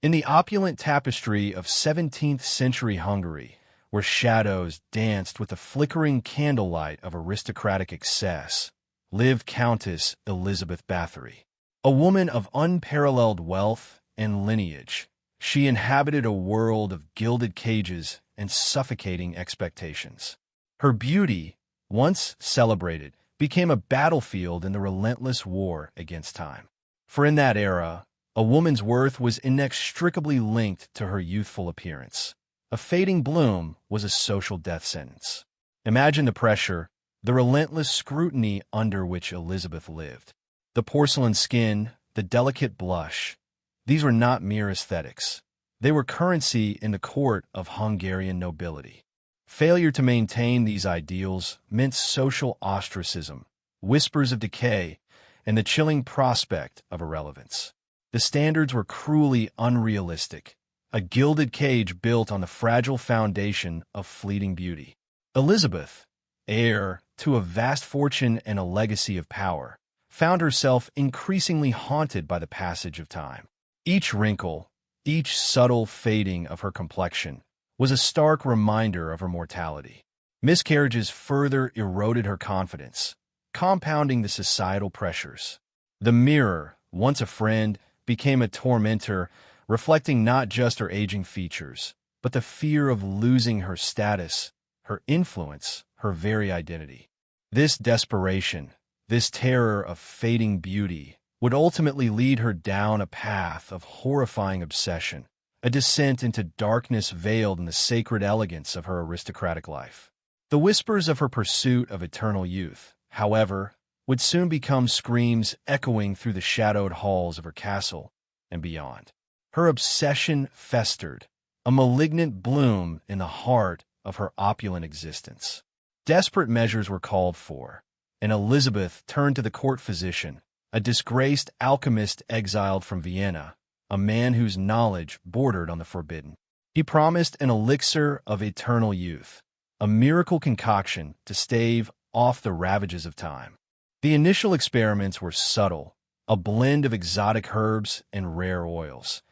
In the opulent tapestry of 17th-century Hungary, where shadows danced with the flickering candlelight of aristocratic excess, lived Countess Elizabeth Bathory. A woman of unparalleled wealth and lineage, she inhabited a world of gilded cages and suffocating expectations. Her beauty, once celebrated, became a battlefield in the relentless war against time. For in that era, a woman's worth was inextricably linked to her youthful appearance. A fading bloom was a social death sentence. Imagine the pressure, the relentless scrutiny under which Elizabeth lived. The porcelain skin, the delicate blush, these were not mere aesthetics. They were currency in the court of Hungarian nobility. Failure to maintain these ideals meant social ostracism, whispers of decay, and the chilling prospect of irrelevance. The standards were cruelly unrealistic, a gilded cage built on the fragile foundation of fleeting beauty. Elizabeth, heir to a vast fortune and a legacy of power, found herself increasingly haunted by the passage of time. Each wrinkle, each subtle fading of her complexion, was a stark reminder of her mortality. Miscarriages further eroded her confidence, compounding the societal pressures. The mirror, once a friend, became a tormentor, reflecting not just her aging features, but the fear of losing her status, her influence, her very identity. This desperation, this terror of fading beauty, would ultimately lead her down a path of horrifying obsession, a descent into darkness veiled in the sacred elegance of her aristocratic life. The whispers of her pursuit of eternal youth, however, would soon become screams echoing through the shadowed halls of her castle and beyond. Her obsession festered, a malignant bloom in the heart of her opulent existence. Desperate measures were called for, and Elizabeth turned to the court physician, a disgraced alchemist exiled from Vienna, a man whose knowledge bordered on the forbidden. He promised an elixir of eternal youth, a miracle concoction to stave off the ravages of time. The initial experiments were subtle, a blend of exotic herbs and rare oils,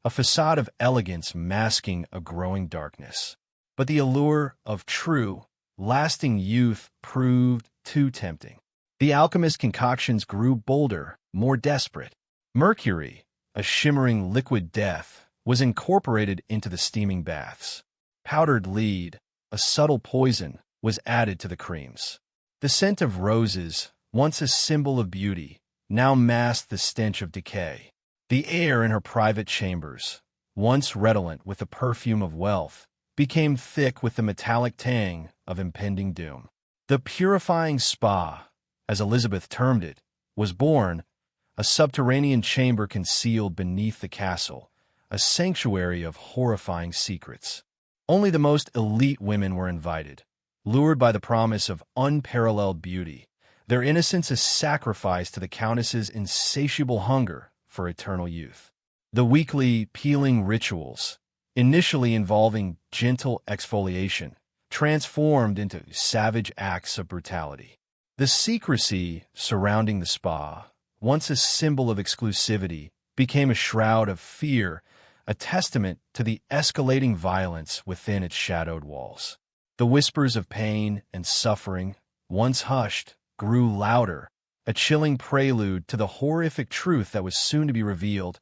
a facade of elegance masking a growing darkness. But the allure of true, lasting youth proved too tempting. The alchemist's concoctions grew bolder, more desperate. Mercury, a shimmering liquid death, was incorporated into the steaming baths. Powdered lead, a subtle poison, was added to the creams. The scent of roses, once a symbol of beauty, now masked the stench of decay. The air in her private chambers, once redolent with the perfume of wealth, became thick with the metallic tang of impending doom. The purifying spa, as Elizabeth termed it, was born, a subterranean chamber concealed beneath the castle, a sanctuary of horrifying secrets. Only the most elite women were invited, lured by the promise of unparalleled beauty, their innocence a sacrifice to the Countess's insatiable hunger for eternal youth. The weekly peeling rituals, initially involving gentle exfoliation, transformed into savage acts of brutality. The secrecy surrounding the spa, once a symbol of exclusivity, became a shroud of fear, a testament to the escalating violence within its shadowed walls. The whispers of pain and suffering, once hushed, grew louder, a chilling prelude to the horrific truth that was soon to be revealed,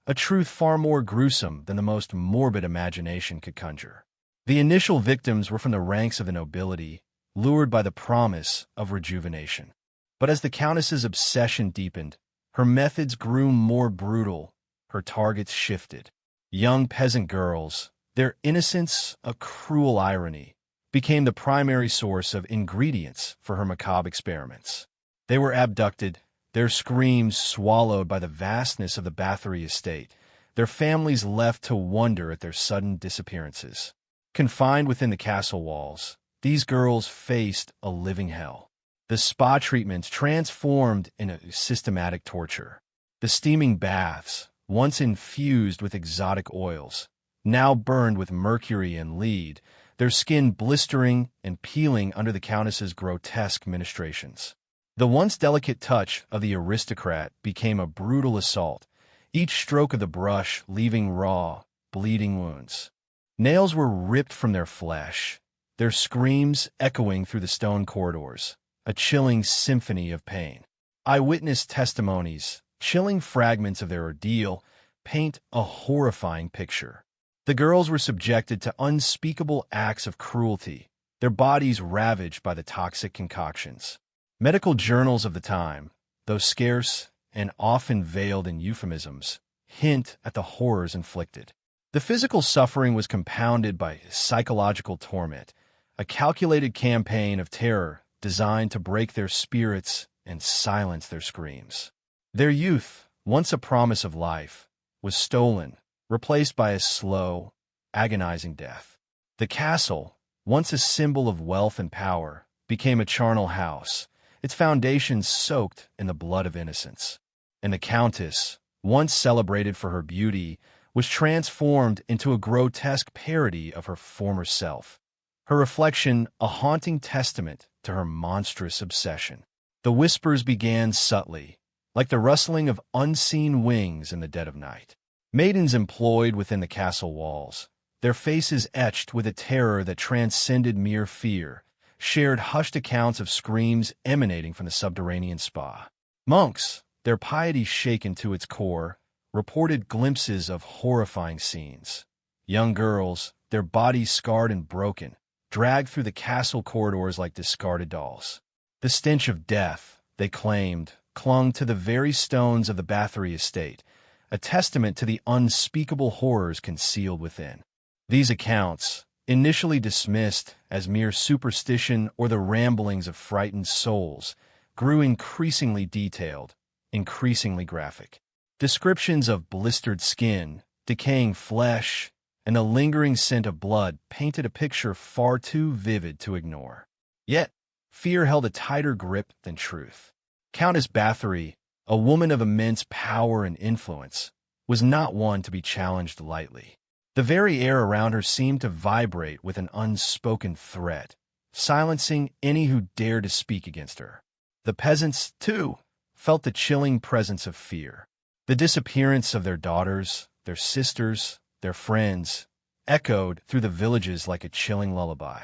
a truth far more gruesome than the most morbid imagination could conjure. The initial victims were from the ranks of the nobility, lured by the promise of rejuvenation. But as the Countess's obsession deepened, her methods grew more brutal, her targets shifted. Young peasant girls, their innocence a cruel irony, became the primary source of ingredients for her macabre experiments. They were abducted, their screams swallowed by the vastness of the Bathory estate, their families left to wonder at their sudden disappearances. Confined within the castle walls, these girls faced a living hell. The spa treatments transformed into systematic torture. The steaming baths, once infused with exotic oils, now burned with mercury and lead, their skin blistering and peeling under the Countess's grotesque ministrations. The once delicate touch of the aristocrat became a brutal assault, each stroke of the brush leaving raw, bleeding wounds. Nails were ripped from their flesh, their screams echoing through the stone corridors, a chilling symphony of pain. Eyewitness testimonies, chilling fragments of their ordeal, paint a horrifying picture. The girls were subjected to unspeakable acts of cruelty, their bodies ravaged by the toxic concoctions. Medical journals of the time, though scarce and often veiled in euphemisms, hint at the horrors inflicted. The physical suffering was compounded by psychological torment, a calculated campaign of terror designed to break their spirits and silence their screams. Their youth, once a promise of life, was stolen, replaced by a slow, agonizing death. The castle, once a symbol of wealth and power, became a charnel house, its foundations soaked in the blood of innocence. And the Countess, once celebrated for her beauty, was transformed into a grotesque parody of her former self, her reflection a haunting testament to her monstrous obsession. The whispers began subtly, like the rustling of unseen wings in the dead of night. Maidens employed within the castle walls, their faces etched with a terror that transcended mere fear, shared hushed accounts of screams emanating from the subterranean spa. Monks, their piety shaken to its core, reported glimpses of horrifying scenes. Young girls, their bodies scarred and broken, dragged through the castle corridors like discarded dolls. The stench of death, they claimed, clung to the very stones of the Bathory estate, a testament to the unspeakable horrors concealed within. These accounts, initially dismissed as mere superstition or the ramblings of frightened souls, grew increasingly detailed, increasingly graphic. Descriptions of blistered skin, decaying flesh, and a lingering scent of blood painted a picture far too vivid to ignore. Yet, fear held a tighter grip than truth. Countess Bathory, a woman of immense power and influence, was not one to be challenged lightly. The very air around her seemed to vibrate with an unspoken threat, silencing any who dared to speak against her. The peasants, too, felt the chilling presence of fear. The disappearance of their daughters, their sisters, their friends, echoed through the villages like a chilling lullaby.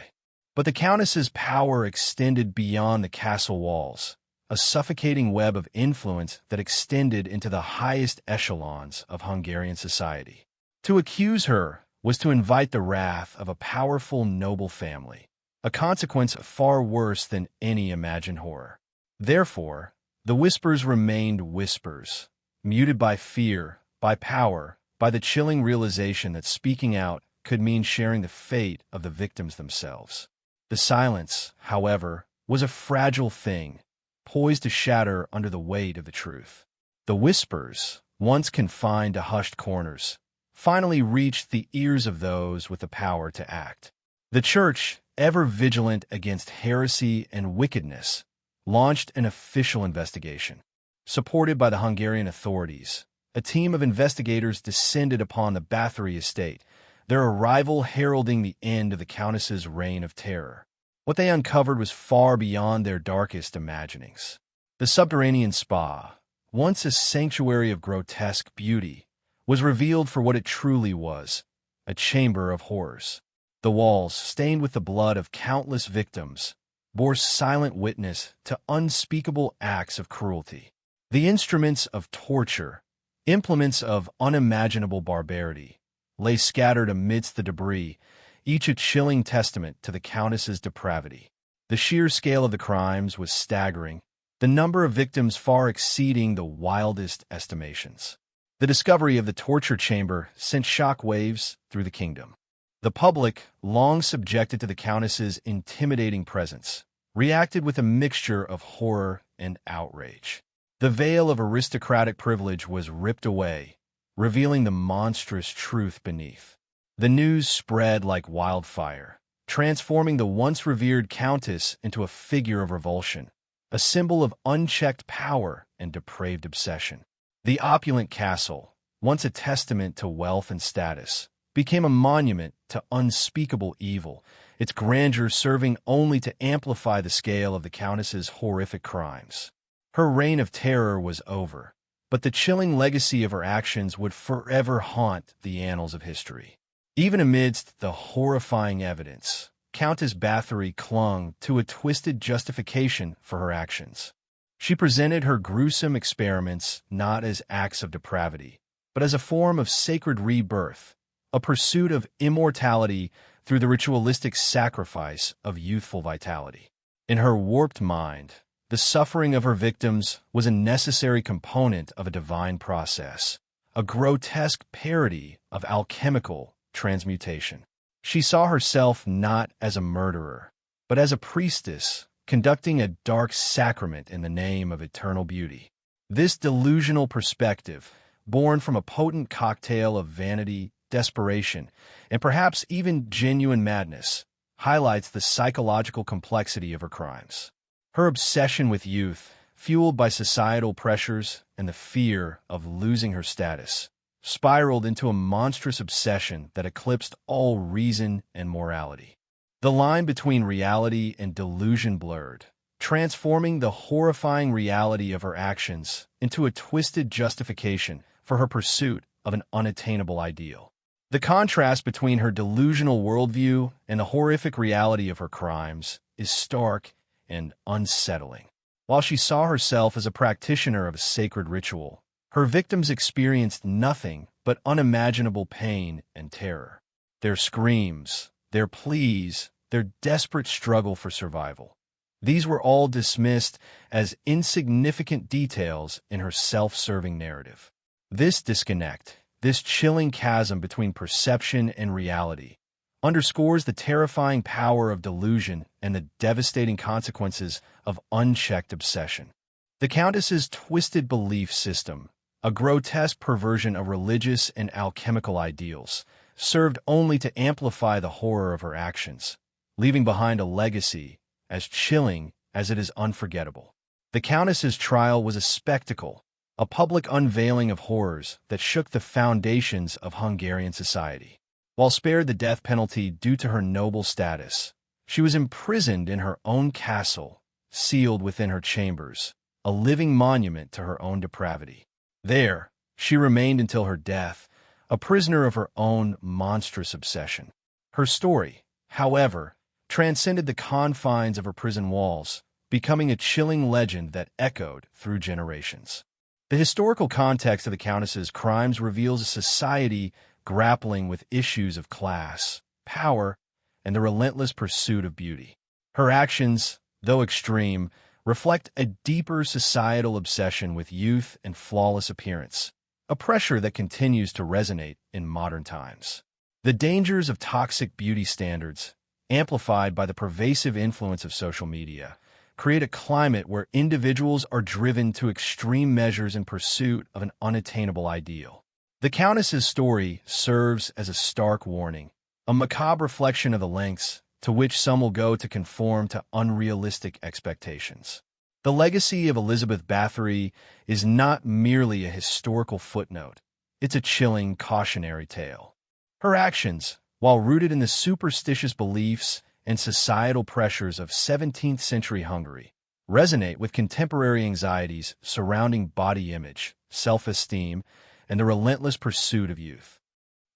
But the Countess's power extended beyond the castle walls, a suffocating web of influence that extended into the highest echelons of Hungarian society. To accuse her was to invite the wrath of a powerful noble family, a consequence far worse than any imagined horror. Therefore, the whispers remained whispers, muted by fear, by power, by the chilling realization that speaking out could mean sharing the fate of the victims themselves. The silence, however, was a fragile thing, poised to shatter under the weight of the truth. The whispers, once confined to hushed corners, finally reached the ears of those with the power to act. The Church, ever vigilant against heresy and wickedness, launched an official investigation. Supported by the Hungarian authorities, a team of investigators descended upon the Bathory estate, their arrival heralding the end of the Countess's reign of terror. What they uncovered was far beyond their darkest imaginings. The subterranean spa, once a sanctuary of grotesque beauty, was revealed for what it truly was, a chamber of horrors. The walls, stained with the blood of countless victims, bore silent witness to unspeakable acts of cruelty. The instruments of torture, implements of unimaginable barbarity, lay scattered amidst the debris, each a chilling testament to the Countess's depravity. The sheer scale of the crimes was staggering, the number of victims far exceeding the wildest estimations. The discovery of the torture chamber sent shock waves through the kingdom. The public, long subjected to the Countess's intimidating presence, reacted with a mixture of horror and outrage. The veil of aristocratic privilege was ripped away, revealing the monstrous truth beneath. The news spread like wildfire, transforming the once revered Countess into a figure of revulsion, a symbol of unchecked power and depraved obsession. The opulent castle, once a testament to wealth and status, became a monument to unspeakable evil, its grandeur serving only to amplify the scale of the Countess's horrific crimes. Her reign of terror was over, but the chilling legacy of her actions would forever haunt the annals of history. Even amidst the horrifying evidence, Countess Bathory clung to a twisted justification for her actions. She presented her gruesome experiments not as acts of depravity, but as a form of sacred rebirth, a pursuit of immortality through the ritualistic sacrifice of youthful vitality. In her warped mind, the suffering of her victims was a necessary component of a divine process, a grotesque parody of alchemical transmutation. She saw herself not as a murderer, but as a priestess conducting a dark sacrament in the name of eternal beauty. This delusional perspective, born from a potent cocktail of vanity, desperation, and perhaps even genuine madness, highlights the psychological complexity of her crimes. Her obsession with youth, fueled by societal pressures and the fear of losing her status, spiraled into a monstrous obsession that eclipsed all reason and morality. The line between reality and delusion blurred, transforming the horrifying reality of her actions into a twisted justification for her pursuit of an unattainable ideal. The contrast between her delusional worldview and the horrific reality of her crimes is stark and unsettling. While she saw herself as a practitioner of a sacred ritual, her victims experienced nothing but unimaginable pain and terror. Their screams, their pleas, their desperate struggle for survival. These were all dismissed as insignificant details in her self-serving narrative. This disconnect, this chilling chasm between perception and reality, underscores the terrifying power of delusion and the devastating consequences of unchecked obsession. The Countess's twisted belief system, a grotesque perversion of religious and alchemical ideals, served only to amplify the horror of her actions, leaving behind a legacy as chilling as it is unforgettable. The Countess's trial was a spectacle, a public unveiling of horrors that shook the foundations of Hungarian society. While spared the death penalty due to her noble status, she was imprisoned in her own castle, sealed within her chambers, a living monument to her own depravity. There, she remained until her death, a prisoner of her own monstrous obsession. Her story, however, transcended the confines of her prison walls, becoming a chilling legend that echoed through generations. The historical context of the Countess's crimes reveals a society grappling with issues of class, power, and the relentless pursuit of beauty. Her actions, though extreme, reflect a deeper societal obsession with youth and flawless appearance, a pressure that continues to resonate in modern times. The dangers of toxic beauty standards, amplified by the pervasive influence of social media, create a climate where individuals are driven to extreme measures in pursuit of an unattainable ideal. The Countess's story serves as a stark warning, a macabre reflection of the lengths to which some will go to conform to unrealistic expectations. The legacy of Elizabeth Bathory is not merely a historical footnote, it's a chilling cautionary tale. Her actions, while rooted in the superstitious beliefs and societal pressures of 17th century Hungary, resonate with contemporary anxieties surrounding body image, self-esteem, and the relentless pursuit of youth.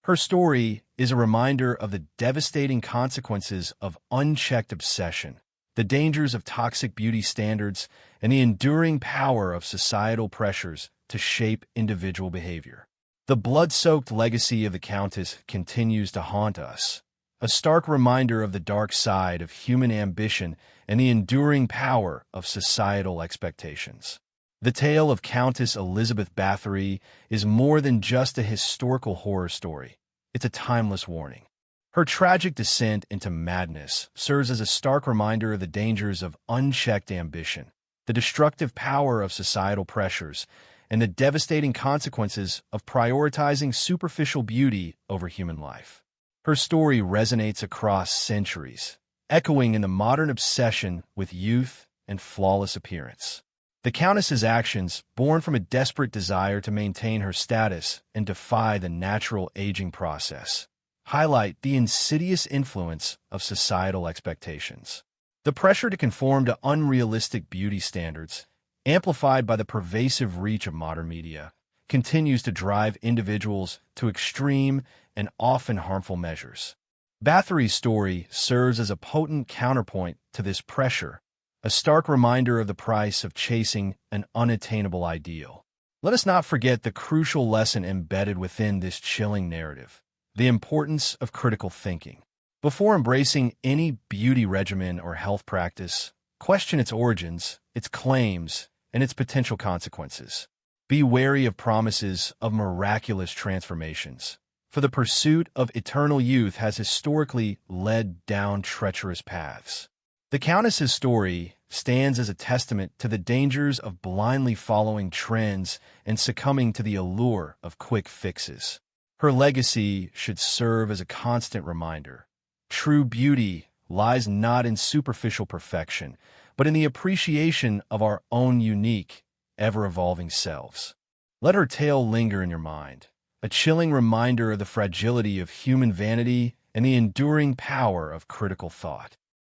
Her story is a reminder of the devastating consequences of unchecked obsession, the dangers of toxic beauty standards, and the enduring power of societal pressures to shape individual behavior. The blood-soaked legacy of the Countess continues to haunt us, a stark reminder of the dark side of human ambition and the enduring power of societal expectations. The tale of Countess Elizabeth Bathory is more than just a historical horror story. It's a timeless warning. Her tragic descent into madness serves as a stark reminder of the dangers of unchecked ambition, the destructive power of societal pressures, and the devastating consequences of prioritizing superficial beauty over human life. Her story resonates across centuries, echoing in the modern obsession with youth and flawless appearance. The Countess's actions, born from a desperate desire to maintain her status and defy the natural aging process, highlight the insidious influence of societal expectations. The pressure to conform to unrealistic beauty standards, amplified by the pervasive reach of modern media, continues to drive individuals to extreme and often harmful measures. Bathory's story serves as a potent counterpoint to this pressure, a stark reminder of the price of chasing an unattainable ideal. Let us not forget the crucial lesson embedded within this chilling narrative: the importance of critical thinking. Before embracing any beauty regimen or health practice, question its origins, its claims, and its potential consequences. Be wary of promises of miraculous transformations, for the pursuit of eternal youth has historically led down treacherous paths. The Countess's story stands as a testament to the dangers of blindly following trends and succumbing to the allure of quick fixes. Her legacy should serve as a constant reminder. True beauty lies not in superficial perfection, but in the appreciation of our own unique, ever-evolving selves. Let her tale linger in your mind, a chilling reminder of the fragility of human vanity and the enduring power of critical thought.